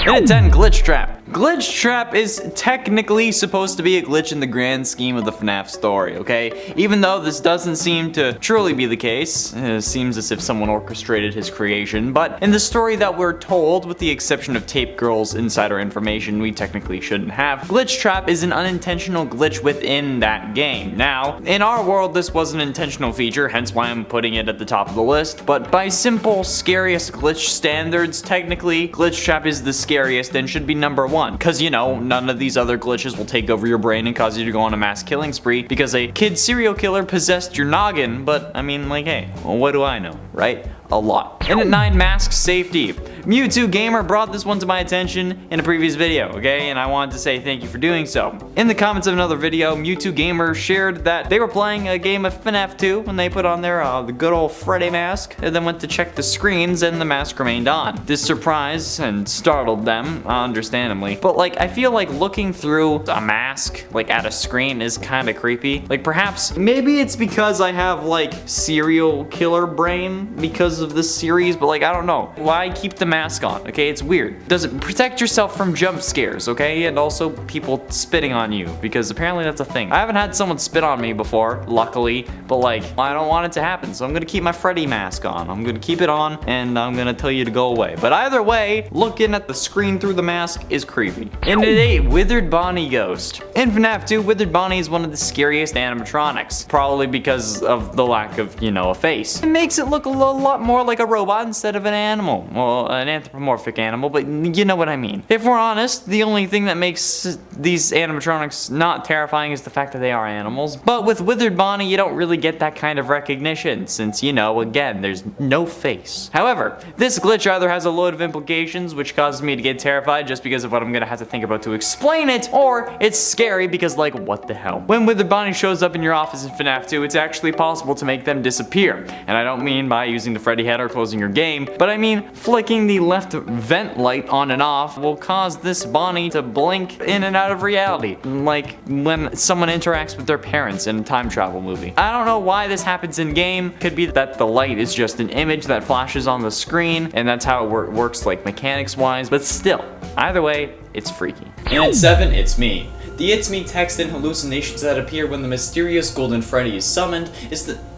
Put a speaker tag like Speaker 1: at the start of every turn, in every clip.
Speaker 1: And at 10, Glitch Trap. Glitch Trap is technically supposed to be a glitch in the grand scheme of the FNAF story, okay? Even though this doesn't seem to truly be the case, it seems as if someone orchestrated his creation, but in the story that we're told, with the exception of Tape Girl's insider information we technically shouldn't have, Glitch Trap is an unintentional glitch within that game. Now, in our world this was an intentional feature, hence why I'm putting it at the top of the list, but by simple scariest glitch standards, technically Glitch Trap is the scariest and should be number 1. Because, you know, none of these other glitches will take over your brain and cause you to go on a mass killing spree because a kid serial killer possessed your noggin, but I mean, like, hey, well, what do I know, right? A lot. And at 9, Mask Safety. Mewtwo Gamer brought this one to my attention in a previous video, okay? And I wanted to say thank you for doing so. In the comments of another video, Mewtwo Gamer shared that they were playing a game of FNAF 2 when they put on their the good old Freddy mask and then went to check the screens and the mask remained on. This surprised and startled them, understandably. But like, I feel like looking through a mask, like at a screen, is kind of creepy. Like perhaps, maybe it's because I have like serial killer brain because of this series, but like, I don't know. Why keep the mask on, okay? It's weird. Does it protect yourself from jump scares, okay? And also people spitting on you, because apparently that's a thing. I haven't had someone spit on me before, luckily, but like, I don't want it to happen, so I'm gonna keep my Freddy mask on. I'm gonna keep it on, and I'm gonna tell you to go away. But either way, looking at the screen through the mask is creepy. And at 8, Withered Bonnie Ghost. In FNAF 2, Withered Bonnie is one of the scariest animatronics, probably because of the lack of, you know, a face. It makes it look a lot more like a robot instead of an animal. Well, an anthropomorphic animal, but you know what I mean. If we're honest, the only thing that makes these animatronics not terrifying is the fact that they are animals. But with Withered Bonnie, you don't really get that kind of recognition since, you know, again, there's no face. However, this glitch either has a load of implications, which causes me to get terrified just because of what I'm gonna have to think about to explain it, or it's scary because, like, what the hell? When Withered Bonnie shows up in your office in FNAF 2, it's actually possible to make them disappear. And I don't mean by using the Freddy head or closing your game, but I mean flicking the left vent light on and off will cause this Bonnie to blink in and out of reality, like when someone interacts with their parents in a time travel movie. I don't know why this happens in game. Could be that the light is just an image that flashes on the screen and that's how it works, like mechanics wise, but still, either way, it's freaky. And at 7, It's Me. The It's Me text and hallucinations that appear when the mysterious Golden Freddy is summoned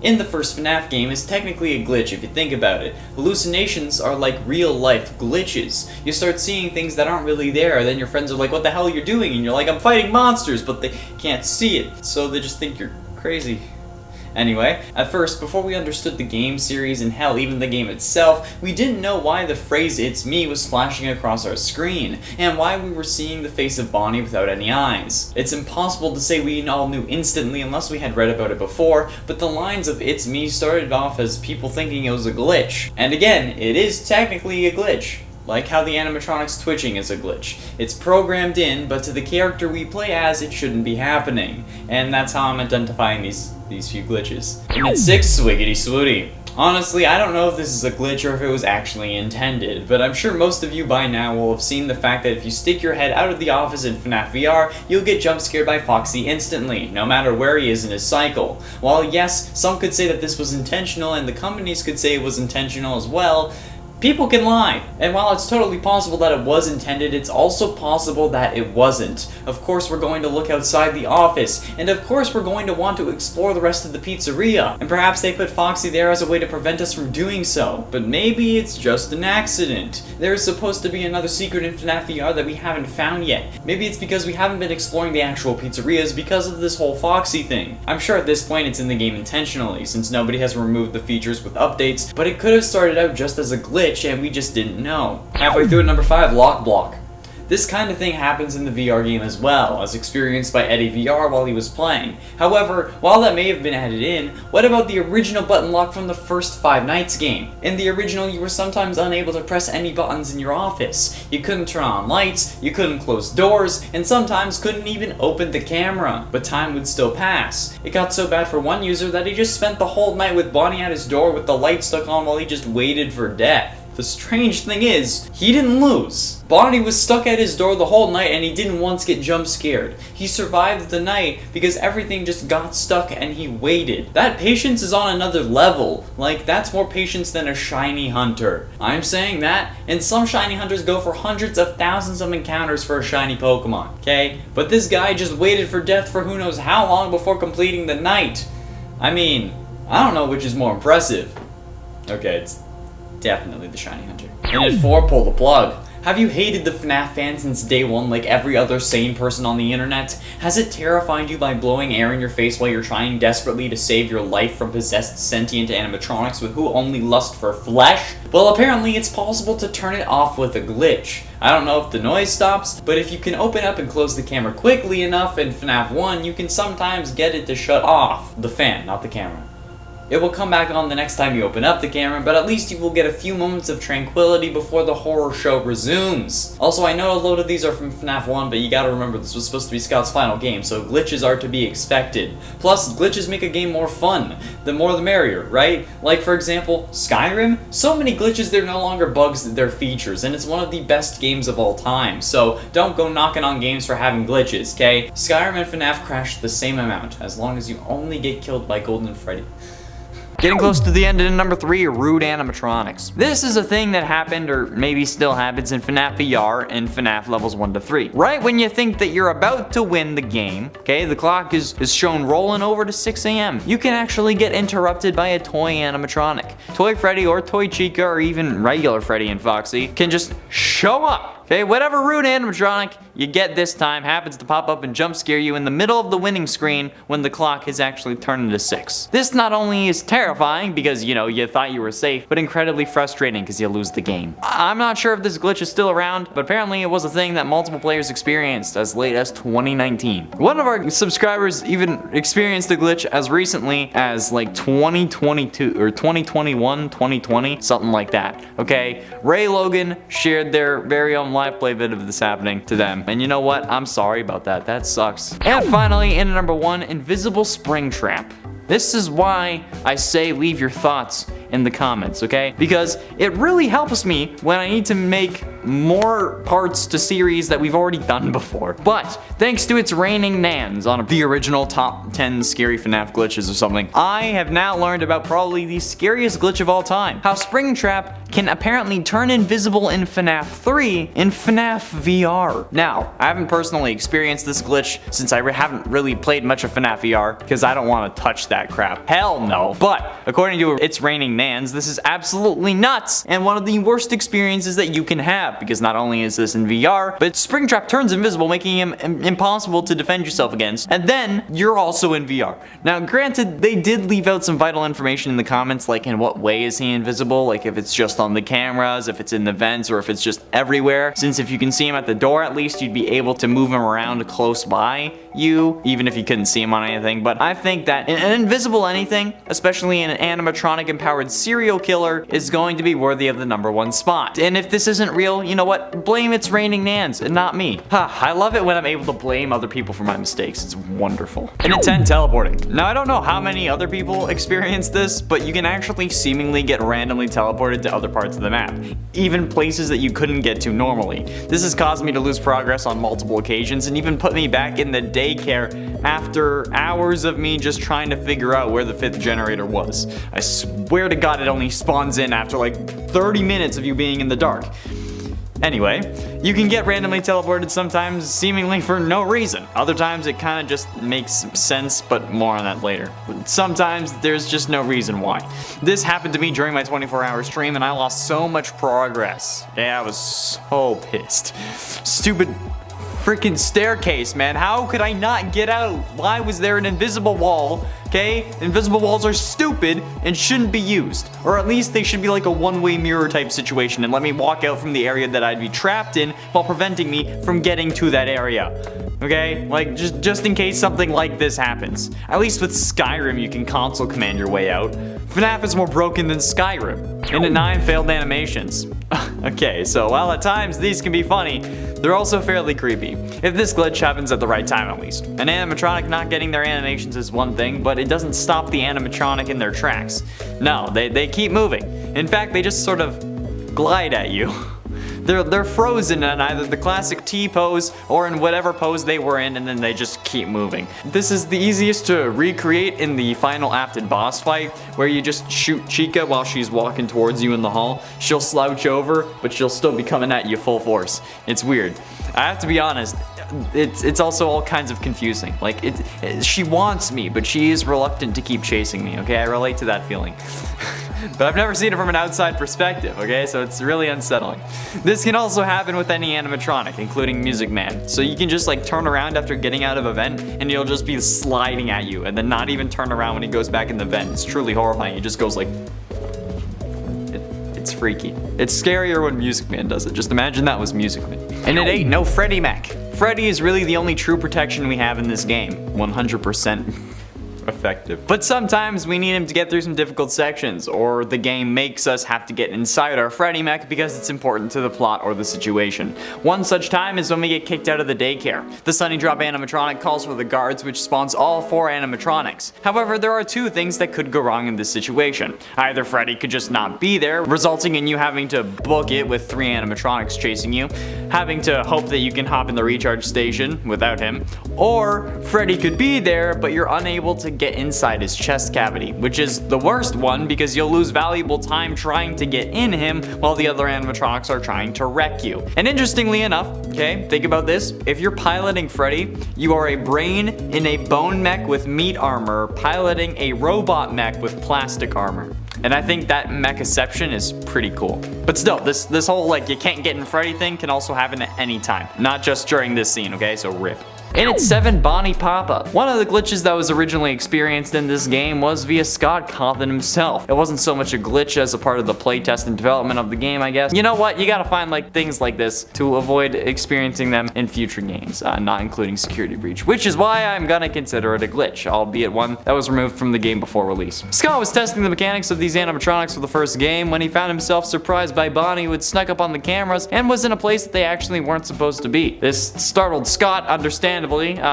Speaker 1: in the first FNAF game is technically a glitch if you think about it. Hallucinations are like real life glitches. You start seeing things that aren't really there, then your friends are like, what the hell are you doing? And you're like, I'm fighting monsters, but they can't see it, so they just think you're crazy. Anyway, at first, before we understood the game series and hell, even the game itself, we didn't know why the phrase "It's me" was flashing across our screen, and why we were seeing the face of Bonnie without any eyes. It's impossible to say we all knew instantly unless we had read about it before, but the lines of "It's me" started off as people thinking it was a glitch. And again, it is technically a glitch. Like how the animatronics twitching is a glitch. It's programmed in, but to the character we play as, it shouldn't be happening. And that's how I'm identifying these few glitches. And at 6, Swiggity Swooty. Honestly, I don't know if this is a glitch or if it was actually intended, but I'm sure most of you by now will have seen the fact that if you stick your head out of the office in FNAF VR, you'll get jump scared by Foxy instantly, no matter where he is in his cycle. While yes, some could say that this was intentional and the companies could say it was intentional as well, people can lie, and while it's totally possible that it was intended, it's also possible that it wasn't. Of course we're going to look outside the office, and of course we're going to want to explore the rest of the pizzeria, and perhaps they put Foxy there as a way to prevent us from doing so, but maybe it's just an accident. There is supposed to be another secret in FNAF VR that we haven't found yet. Maybe it's because we haven't been exploring the actual pizzerias because of this whole Foxy thing. I'm sure at this point it's in the game intentionally, since nobody has removed the features with updates, but it could have started out just as a glitch and we just didn't know. Halfway through at number 5, Lock Block. This kind of thing happens in the VR game as well, as experienced by Eddie VR while he was playing. However, while that may have been added in, what about the original button lock from the first Five Nights game? In the original, you were sometimes unable to press any buttons in your office. You couldn't turn on lights, you couldn't close doors, and sometimes couldn't even open the camera. But time would still pass. It got so bad for one user that he just spent the whole night with Bonnie at his door with the light stuck on while he just waited for death. The strange thing is, he didn't lose. Bonnie was stuck at his door the whole night and he didn't once get jump scared. He survived the night because everything just got stuck and he waited. That patience is on another level. Like, that's more patience than a shiny hunter. I'm saying that, and some shiny hunters go for hundreds of thousands of encounters for a shiny Pokemon, okay? But this guy just waited for death for who knows how long before completing the night. I mean, I don't know which is more impressive. Okay, it's definitely the shiny hunter. And at 4, pull the plug. Have you hated the FNAF fan since day one like every other sane person on the internet? Has it terrified you by blowing air in your face while you're trying desperately to save your life from possessed sentient animatronics who only lust for flesh? Well, apparently it's possible to turn it off with a glitch. I don't know if the noise stops, but if you can open up and close the camera quickly enough in FNAF 1, you can sometimes get it to shut off. The fan, not the camera. It will come back on the next time you open up the camera, but at least you will get a few moments of tranquility before the horror show resumes. Also, I know a load of these are from FNAF 1, but you gotta remember this was supposed to be Scott's final game, so glitches are to be expected. Plus, glitches make a game more fun. The more the merrier, right? Like, for example, Skyrim? So many glitches, they're no longer bugs, they're features, and it's one of the best games of all time, so don't go knocking on games for having glitches, okay? Skyrim and FNAF crash the same amount, as long as you only get killed by Golden Freddy. Getting close to the end in number 3, rude animatronics. This is a thing that happened, or maybe still happens, in FNAF VR and FNAF levels 1 to 3. Right when you think that you're about to win the game, okay, the clock is shown rolling over to 6 AM. You can actually get interrupted by a toy animatronic. Toy Freddy or Toy Chica or even regular Freddy and Foxy can just show up. Okay, whatever rude animatronic you get this time happens to pop up and jump scare you in the middle of the winning screen when the clock is actually turned to 6. This not only is terrifying because, you know, you thought you were safe, but incredibly frustrating because you lose the game. I'm not sure if this glitch is still around, but apparently it was a thing that multiple players experienced as late as 2019. One of our subscribers even experienced the glitch as recently as like 2022 or 2021, 2020, something like that. Okay, Ray Logan shared their very own live play vid of this happening to them. And you know what? I'm sorry about that. That sucks. And finally, in number 1, invisible spring trap. This is why I say leave your thoughts in the comments, okay? Because it really helps me when I need to make more parts to series that we've already done before. But thanks to its raining nans on the original top 10 scary FNAF glitches or something, I have now learned about probably the scariest glitch of all time. How Springtrap can apparently turn invisible in FNAF 3 in FNAF VR. Now, I haven't personally experienced this glitch since I haven't really played much of FNAF VR because I don't want to touch that crap. Hell no. But according to its raining nans, this is absolutely nuts and one of the worst experiences that you can have, because not only is this in VR, but Springtrap turns invisible, making him impossible to defend yourself against, and then you're also in VR. Now granted, they did leave out some vital information in the comments, like in what way is he invisible, like if it's just on the cameras, if it's in the vents, or if it's just everywhere, since if you can see him at the door at least, you'd be able to move him around close by you, even if you couldn't see him on anything. But I think that an invisible anything, especially an animatronic empowered serial killer, is going to be worthy of the number 1 spot. And if this isn't real, you know what? Blame its raining nans and not me. I love it when I'm able to blame other people for my mistakes. It's wonderful. And at 10, teleporting. Now I don't know how many other people experience this, but you can actually seemingly get randomly teleported to other parts of the map, even places that you couldn't get to normally. This has caused me to lose progress on multiple occasions and even put me back in the daycare after hours of me just trying to figure out where the 5th generator was. I swear to God it only spawns in after like 30 minutes of you being in the dark. Anyway, you can get randomly teleported sometimes seemingly for no reason. Other times it kind of just makes sense, but more on that later. But sometimes there's just no reason why. This happened to me during my 24-hour stream and I lost so much progress. Yeah, I was so pissed. Stupid freaking staircase, man. How could I not get out? Why was there an invisible wall? Okay, invisible walls are stupid and shouldn't be used. Or at least they should be like a one-way mirror type situation and let me walk out from the area that I'd be trapped in while preventing me from getting to that area. Okay, like just in case something like this happens. At least with Skyrim you can console command your way out. FNAF is more broken than Skyrim. And at 9, failed animations. Okay, so while at times these can be funny, they're also fairly creepy. If this glitch happens at the right time at least. An animatronic not getting their animations is one thing, but it doesn't stop the animatronic in their tracks. No, they keep moving. In fact, they just sort of just glide at you. They're frozen in either the classic T pose or in whatever pose they were in, and then they just keep moving. This is the easiest to recreate in the final acted boss fight, where you just shoot Chica while she's walking towards you in the hall. She'll slouch over, but she'll still be coming at you full force. It's weird. I have to be honest, it's also all kinds of confusing. Like, she wants me, but she is reluctant to keep chasing me, okay? I relate to that feeling. But I've never seen it from an outside perspective, okay? So it's really unsettling. This can also happen with any animatronic, including Music Man. So you can just like turn around after getting out of a vent, and he'll just be sliding at you, and then not even turn around when he goes back in the vent. It's truly horrifying. He just goes like... It's freaky. It's scarier when Music Man does it. Just imagine that was Music Man. And at 8, no Freddy Mech. Freddy is really the only true protection we have in this game. 100% effective. But sometimes we need him to get through some difficult sections, or the game makes us have to get inside our Freddy Mech because it's important to the plot or the situation. One such time is when we get kicked out of the daycare. The Sunny Drop animatronic calls for the guards, which spawns all 4 animatronics. However, there are 2 things that could go wrong in this situation. Either Freddy could just not be there, resulting in you having to book it with 3 animatronics chasing you, having to hope that you can hop in the recharge station without him, or Freddy could be there, but you're unable to get inside his chest cavity, which is the worst one because you'll lose valuable time trying to get in him while the other animatronics are trying to wreck you. And interestingly enough, okay, think about this, if you're piloting Freddy, you are a brain in a bone mech with meat armor piloting a robot mech with plastic armor. And I think that mechaception is pretty cool. But still, this whole like you can't get in Freddy thing can also happen at any time, not just during this scene, okay? So rip. And at 7, Bonnie pop-up. One of the glitches that was originally experienced in this game was via Scott Cawthon himself. It wasn't so much a glitch as a part of the playtest and development of the game, I guess. You know what? You gotta find like things like this to avoid experiencing them in future games, not including Security Breach, which is why I'm gonna consider it a glitch, albeit one that was removed from the game before release. Scott was testing the mechanics of these animatronics for the first game when he found himself surprised by Bonnie, who had snuck up on the cameras and was in a place that they actually weren't supposed to be. This startled Scott, understandably,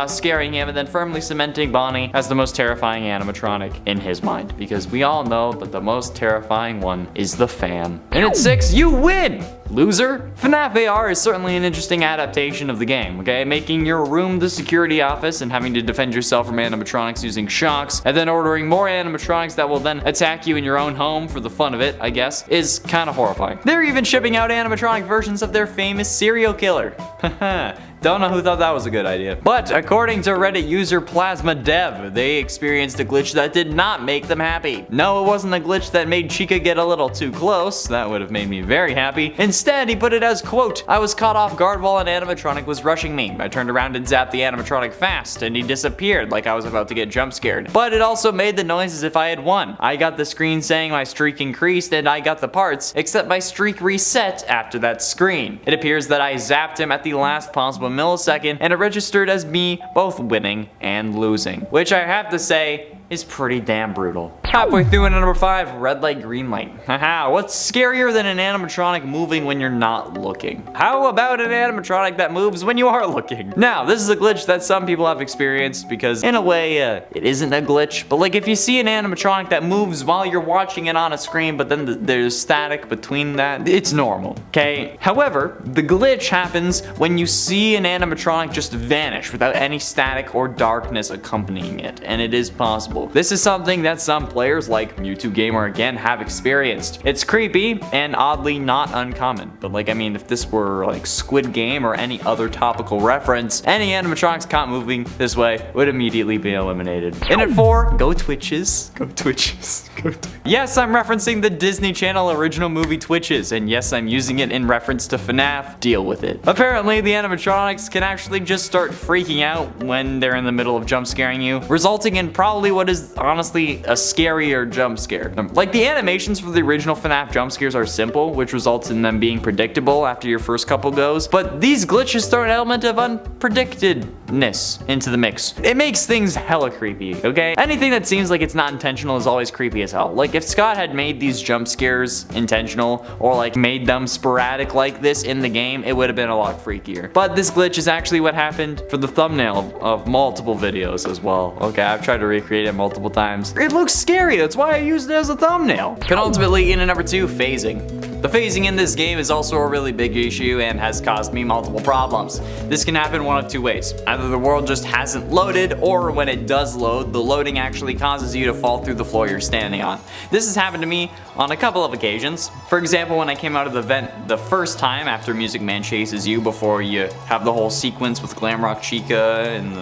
Speaker 1: scaring him and then firmly cementing Bonnie as the most terrifying animatronic in his mind, because we all know that the most terrifying one is the fan. And at 6, you win! Loser? FNAF AR is certainly an interesting adaptation of the game, okay? Making your room the security office and having to defend yourself from animatronics using shocks, and then ordering more animatronics that will then attack you in your own home for the fun of it, I guess, is kind of horrifying. They're even shipping out animatronic versions of their famous serial killer. Haha. Don't know who thought that was a good idea. But according to Reddit user Plasma Dev, they experienced a glitch that did not make them happy. No, it wasn't a glitch that made Chica get a little too close. That would have made me very happy. Instead, he put it as, quote, "I was caught off guard while an animatronic was rushing me. I turned around and zapped the animatronic fast, and he disappeared like I was about to get jump scared. But it also made the noise as if I had won. I got the screen saying my streak increased, and I got the parts, except my streak reset after that screen. It appears that I zapped him at the last possible millisecond, and it registered as me both winning and losing," which I have to say is pretty damn brutal. Halfway through into number 5, red light, green light. Haha, what's scarier than an animatronic moving when you're not looking? How about an animatronic that moves when you are looking? Now, this is a glitch that some people have experienced because in a way, it isn't a glitch, but like if you see an animatronic that moves while you're watching it on a screen, but then there's static between that, it's normal, okay? However, the glitch happens when you see an animatronic just vanish without any static or darkness accompanying it, and it is possible. This is something that some players like Mewtwo Gamer again have experienced. It's creepy and oddly not uncommon, but like I mean if this were like Squid Game or any other topical reference, any animatronics caught moving this way would immediately be eliminated. And at 4, go Twitches. Go Twitches. Go Twitches. Yes, I'm referencing the Disney Channel original movie Twitches, and yes, I'm using it in reference to FNAF. Deal with it. Apparently, the animatronics can actually just start freaking out when they're in the middle of jump scaring you, resulting in probably what is honestly a scarier jump scare. Like the animations for the original FNAF jump scares are simple, which results in them being predictable after your first couple goes, but these glitches throw an element of unpredictedness into the mix. It makes things hella creepy, okay? Anything that seems like it's not intentional is always creepy as hell. Like if Scott had made these jump scares intentional or like made them sporadic like this in the game, it would have been a lot freakier. But this glitch is actually what happened for the thumbnail of multiple videos as well. Okay, I've tried to recreate it multiple times. It looks scary, that's why I used it as a thumbnail. Penultimately, in at number 2, phasing. The phasing in this game is also a really big issue and has caused me multiple problems. This can happen one of two ways. Either the world just hasn't loaded, or when it does load, the loading actually causes you to fall through the floor you're standing on. This has happened to me on a couple of occasions. For example, when I came out of the vent the first time after Music Man chases you before you have the whole sequence with Glamrock Chica and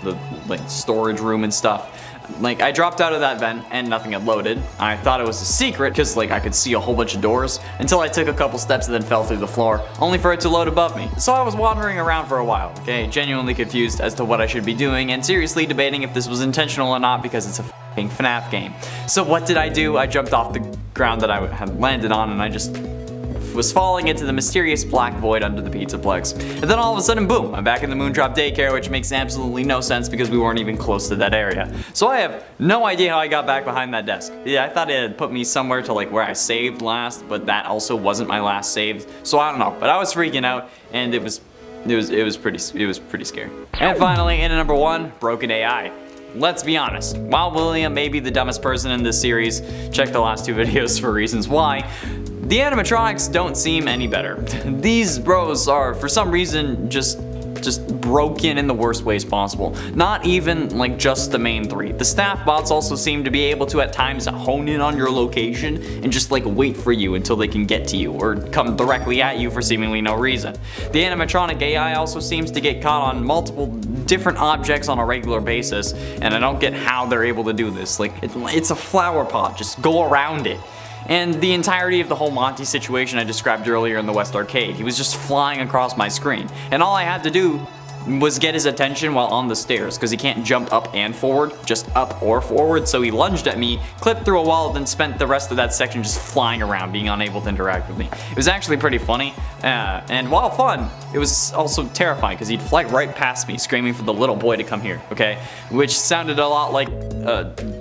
Speaker 1: the like storage room and stuff. Like, I dropped out of that vent and nothing had loaded. I thought it was a secret because like I could see a whole bunch of doors until I took a couple steps and then fell through the floor, only for it to load above me. So I was wandering around for a while, okay, genuinely confused as to what I should be doing and seriously debating if this was intentional or not because it's a f***ing FNAF game. So what did I do? I jumped off the ground that I had landed on and I just was falling into the mysterious black void under the Pizzaplex. And then all of a sudden, boom, I'm back in the Moondrop Daycare, which makes absolutely no sense because we weren't even close to that area. So I have no idea how I got back behind that desk. Yeah, I thought it had put me somewhere to like where I saved last, but that also wasn't my last save. So I don't know, but I was freaking out and it was pretty scary. And finally, in at number 1, broken AI. Let's be honest, while William may be the dumbest person in this series, check the last 2 videos for reasons why, the animatronics don't seem any better. These bros are, for some reason, just broken in the worst ways possible. Not even like just the main 3. The staff bots also seem to be able to at times hone in on your location and just like wait for you until they can get to you or come directly at you for seemingly no reason. The animatronic AI also seems to get caught on multiple different objects on a regular basis, and I don't get how they're able to do this. Like, it's a flower pot, just go around it. And the entirety of the whole Monty situation I described earlier in the West Arcade. He was just flying across my screen, and all I had to do was get his attention while on the stairs, because he can't jump up and forward, just up or forward, so he lunged at me, clipped through a wall, then spent the rest of that section just flying around, being unable to interact with me. It was actually pretty funny, and while fun, it was also terrifying, because he'd fly right past me, screaming for the little boy to come here, okay? Which sounded a lot like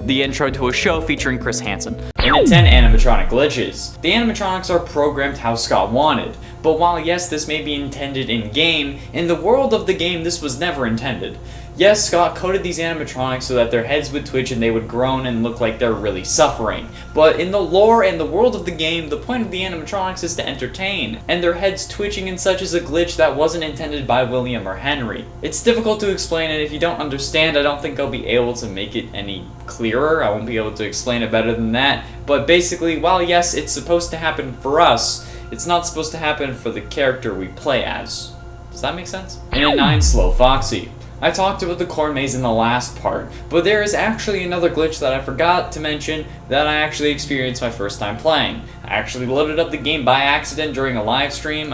Speaker 1: the intro to a show featuring Chris Hansen. And at 10 animatronic glitches. The animatronics are programmed how Scott wanted, but while yes, this may be intended in-game, in the world of the game this was never intended. Yes, Scott coded these animatronics so that their heads would twitch and they would groan and look like they're really suffering. But in the lore and the world of the game, the point of the animatronics is to entertain, and their heads twitching and such is a glitch that wasn't intended by William or Henry. It's difficult to explain, and if you don't understand, I don't think I'll be able to make it any clearer. I won't be able to explain it better than that. But basically, while yes, it's supposed to happen for us, it's not supposed to happen for the character we play as. Does that make sense? And at 9, Slow Foxy. I talked about the corn maze in the last part, but there is actually another glitch that I forgot to mention that I actually experienced my first time playing. I actually loaded up the game by accident during a live stream,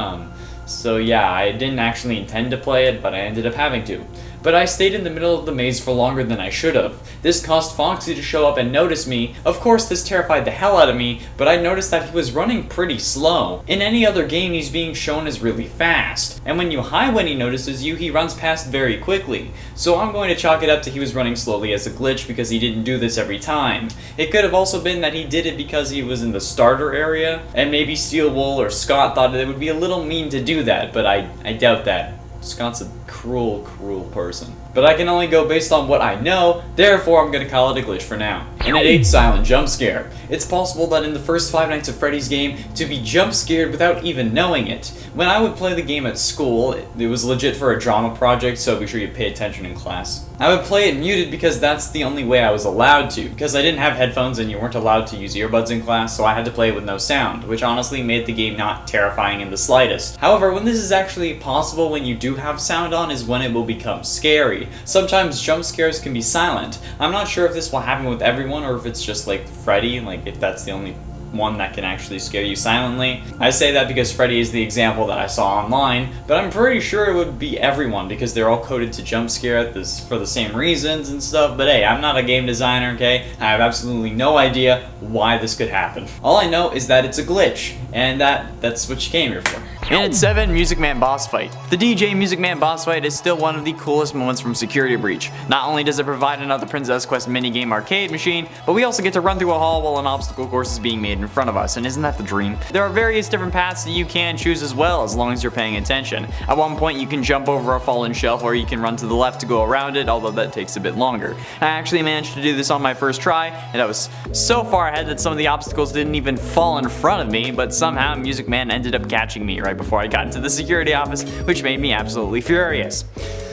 Speaker 1: so yeah, I didn't actually intend to play it, but I ended up having to. But I stayed in the middle of the maze for longer than I should have. This caused Foxy to show up and notice me. Of course, this terrified the hell out of me, but I noticed that he was running pretty slow. In any other game, he's being shown as really fast. And when you hide when he notices you, he runs past very quickly. So I'm going to chalk it up to he was running slowly as a glitch because he didn't do this every time. It could have also been that he did it because he was in the starter area, and maybe Steel Wool or Scott thought it would be a little mean to do that, but I doubt that. Scott's a cruel, cruel person. But I can only go based on what I know, therefore I'm gonna call it a glitch for now. And at 8, Silent Jump Scare. It's possible that in the first 5 Nights at Freddy's game, to be jump scared without even knowing it. When I would play the game at school, it was legit for a drama project, so be sure you pay attention in class. I would play it muted because that's the only way I was allowed to, because I didn't have headphones and you weren't allowed to use earbuds in class, so I had to play it with no sound, which honestly made the game not terrifying in the slightest. However, when this is actually possible when you do have sound on is when it will become scary. Sometimes jump scares can be silent. I'm not sure if this will happen with everyone or if it's just like Freddy, like if that's the only one that can actually scare you silently. I say that because Freddy is the example that I saw online, but I'm pretty sure it would be everyone because they're all coded to jump scare for the same reasons and stuff, but hey, I'm not a game designer, okay? I have absolutely no idea why this could happen. All I know is that it's a glitch, and that's what you came here for. And at 7, Music Man boss fight. The DJ Music Man boss fight is still one of the coolest moments from Security Breach. Not only does it provide another Princess Quest minigame arcade machine, but we also get to run through a hall while an obstacle course is being made in front of us, and isn't that the dream? There are various different paths that you can choose as well, as long as you're paying attention. At one point you can jump over a fallen shelf, or you can run to the left to go around it, although that takes a bit longer. I actually managed to do this on my first try, and I was so far ahead that some of the obstacles didn't even fall in front of me, but somehow Music Man ended up catching me right before I got into the security office, which made me absolutely furious.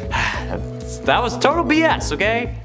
Speaker 1: That was total BS, okay?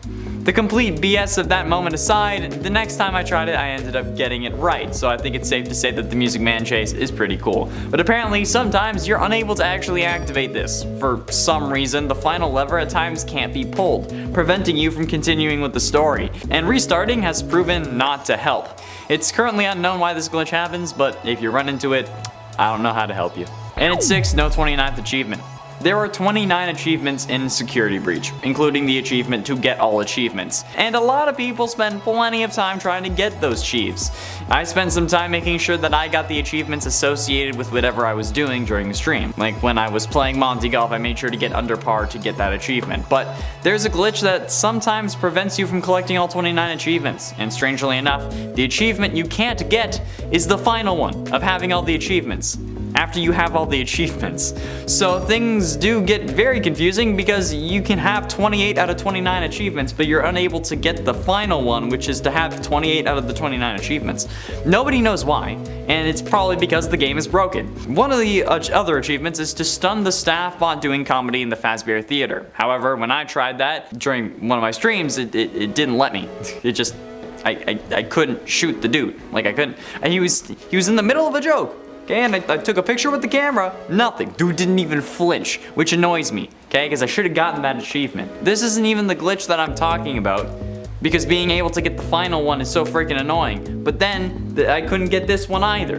Speaker 1: The complete BS of that moment aside, the next time I tried it, I ended up getting it right, so I think it's safe to say that the Music Man chase is pretty cool. But apparently, sometimes you're unable to actually activate this. For some reason, the final lever at times can't be pulled, preventing you from continuing with the story, and restarting has proven not to help. It's currently unknown why this glitch happens, but if you run into it, I don't know how to help you. And at 6, no 29th achievement. There are 29 achievements in Security Breach, including the achievement to get all achievements. And a lot of people spend plenty of time trying to get those chiefs. I spent some time making sure that I got the achievements associated with whatever I was doing during the stream. Like when I was playing Monty Golf, I made sure to get under par to get that achievement. But there's a glitch that sometimes prevents you from collecting all 29 achievements. And strangely enough, the achievement you can't get is the final one of having all the achievements. After you have all the achievements. So things do get very confusing because you can have 28 out of 29 achievements, but you're unable to get the final one, which is to have 28 out of the 29 achievements. Nobody knows why, and it's probably because the game is broken. One of the other achievements is to stun the staff while doing comedy in the Fazbear Theater. However, when I tried that during one of my streams, it didn't let me. It just, I couldn't shoot the dude. Like I couldn't, and he was in the middle of a joke. Okay, and I took a picture with the camera, nothing. Dude didn't even flinch, which annoys me, okay, because I should have gotten that achievement. This isn't even the glitch that I'm talking about, because being able to get the final one is so freaking annoying, but then I couldn't get this one either.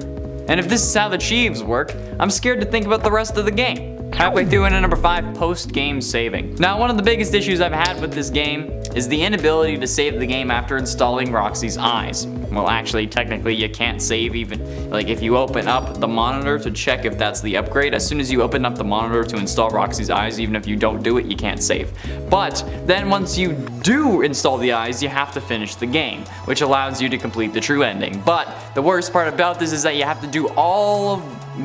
Speaker 1: And if this is how the Chiefs work, I'm scared to think about the rest of the game. Halfway through into number 5, post-game saving. Now, one of the biggest issues I've had with this game is the inability to save the game after installing Roxy's eyes. Well, actually, technically, you can't save even, like if you open up the monitor to check if that's the upgrade, as soon as you open up the monitor to install Roxy's eyes, even if you don't do it, you can't save. But then once you do install the eyes, you have to finish the game, which allows you to complete the true ending. But the worst part about this is that you have to do all of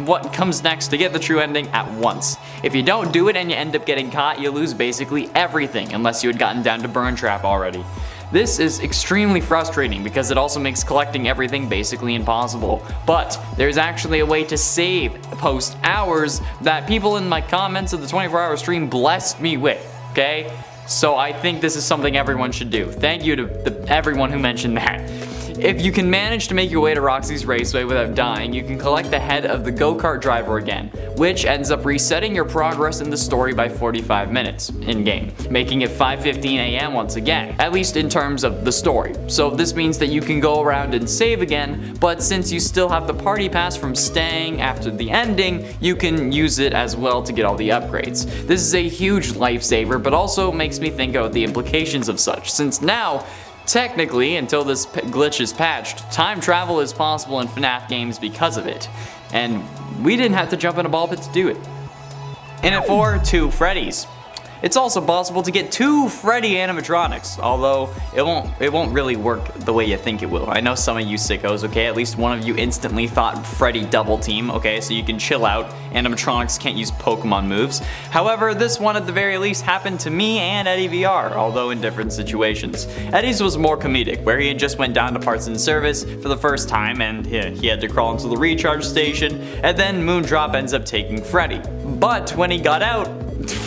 Speaker 1: what comes next to get the true ending at once. If you don't do it and you end up getting caught, you lose basically everything, unless you had gotten down to Burn Trap already. This is extremely frustrating because it also makes collecting everything basically impossible. But there's actually a way to save post hours that people in my comments of the 24-hour stream blessed me with, okay? So I think this is something everyone should do. Thank you to everyone who mentioned that. If you can manage to make your way to Roxy's Raceway without dying, you can collect the head of the go-kart driver again, which ends up resetting your progress in the story by 45 minutes in-game, making it 5:15 a.m. once again, at least in terms of the story. So this means that you can go around and save again, but since you still have the party pass from staying after the ending, you can use it as well to get all the upgrades. This is a huge lifesaver, but also makes me think of the implications of such, since now, technically, until this glitch is patched, time travel is possible in FNAF games because of it. And we didn't have to jump in a ball pit to do it. And at 4, 2 Freddys. It's also possible to get 2 Freddy animatronics, although it won't really work the way you think it will. I know some of you sickos, okay? At least one of you instantly thought Freddy double team, okay? So you can chill out. Animatronics can't use Pokemon moves. However, this one at the very least happened to me and Eddie VR, although in different situations. Eddie's was more comedic, where he had just went down to parts and service for the first time and he had to crawl into the recharge station, and then Moondrop ends up taking Freddy. But when he got out,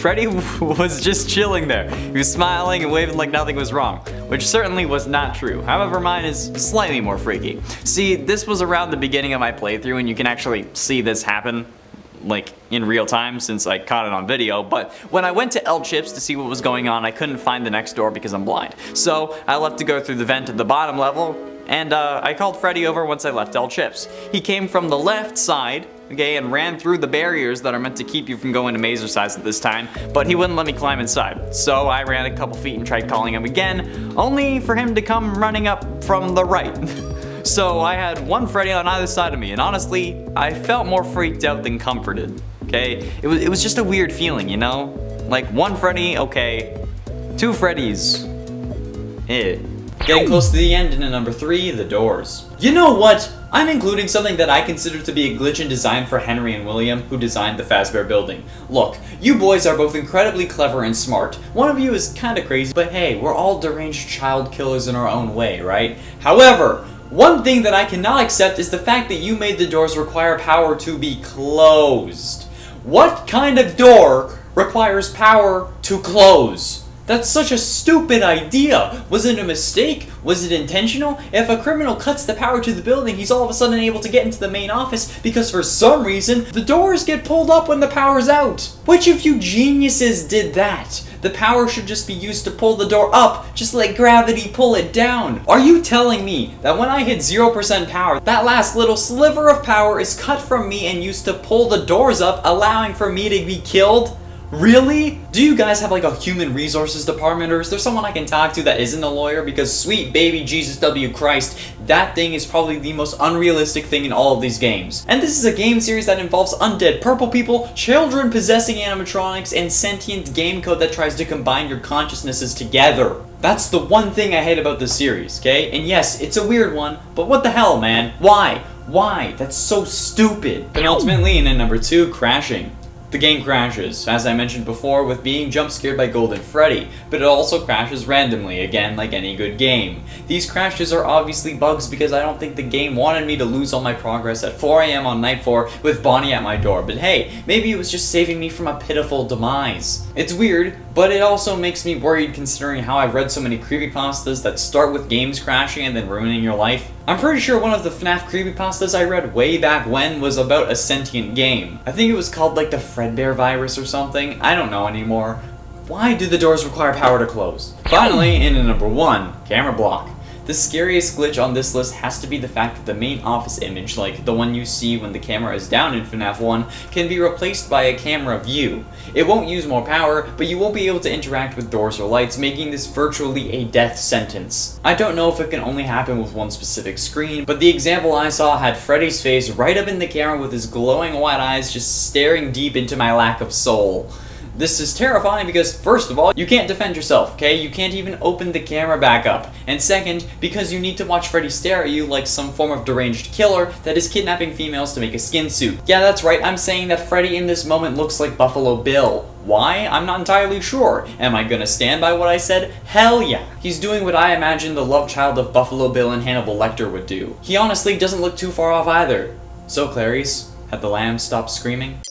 Speaker 1: Freddy was just chilling there. He was smiling and waving like nothing was wrong, which certainly was not true. However, mine is slightly more freaky. See, this was around the beginning of my playthrough, and you can actually see this happen like in real time since I caught it on video, but when I went to El Chips to see what was going on, I couldn't find the next door because I'm blind. So I left to go through the vent at the bottom level, and I called Freddy over once I left El Chips. He came from the left side, okay, and ran through the barriers that are meant to keep you from going to Mazercise at this time, but he wouldn't let me climb inside. So I ran a couple feet and tried calling him again, only for him to come running up from the right. So I had one Freddy on either side of me, and honestly, I felt more freaked out than comforted, okay? It was just a weird feeling, you know? Like, one Freddy, okay. Two Freddys, eh. Getting close to the end, and at number 3, the doors. You know what? I'm including something that I consider to be a glitch in design for Henry and William, who designed the Fazbear building. Look, you boys are both incredibly clever and smart. One of you is kinda crazy, but hey, we're all deranged child killers in our own way, right? However, one thing that I cannot accept is the fact that you made the doors require power to be closed. What kind of door requires power to close? That's such a stupid idea! Was it a mistake? Was it intentional? If a criminal cuts the power to the building, he's all of a sudden able to get into the main office because for some reason, the doors get pulled up when the power's out. Which of you geniuses did that? The power should just be used to pull the door up, just let gravity pull it down. Are you telling me that when I hit 0% power, that last little sliver of power is cut from me and used to pull the doors up, allowing for me to be killed? Really? Do you guys have like a human resources department, or is there someone I can talk to that isn't a lawyer? Because sweet baby Jesus W Christ, that thing is probably the most unrealistic thing in all of these games. And this is a game series that involves undead purple people, children possessing animatronics, and sentient game code that tries to combine your consciousnesses together. That's the one thing I hate about this series, okay? And yes, it's a weird one, but what the hell, man? Why? Why? That's so stupid. Penultimately, and in number 2, crashing. The game crashes, as I mentioned before, with being jump scared by Golden Freddy, but it also crashes randomly, again like any good game. These crashes are obviously bugs because I don't think the game wanted me to lose all my progress at 4 AM on night 4 with Bonnie at my door, but hey, maybe it was just saving me from a pitiful demise. It's weird, but it also makes me worried considering how I've read so many creepypastas that start with games crashing and then ruining your life. I'm pretty sure one of the FNAF creepypastas I read way back when was about a sentient game. I think it was called like the Fredbear virus or something. I don't know anymore. Why do the doors require power to close? Finally, in at number 1, camera block. The scariest glitch on this list has to be the fact that the main office image, like the one you see when the camera is down in FNAF 1, can be replaced by a camera view. It won't use more power, but you won't be able to interact with doors or lights, making this virtually a death sentence. I don't know if it can only happen with one specific screen, but the example I saw had Freddy's face right up in the camera with his glowing white eyes just staring deep into my lack of soul. This is terrifying because, first of all, you can't defend yourself, okay? You can't even open the camera back up. And second, because you need to watch Freddy stare at you like some form of deranged killer that is kidnapping females to make a skin suit. Yeah, that's right, I'm saying that Freddy in this moment looks like Buffalo Bill. Why? I'm not entirely sure. Am I gonna stand by what I said? Hell yeah. He's doing what I imagine the love child of Buffalo Bill and Hannibal Lecter would do. He honestly doesn't look too far off either. So, Clarice, have the lambs stopped screaming?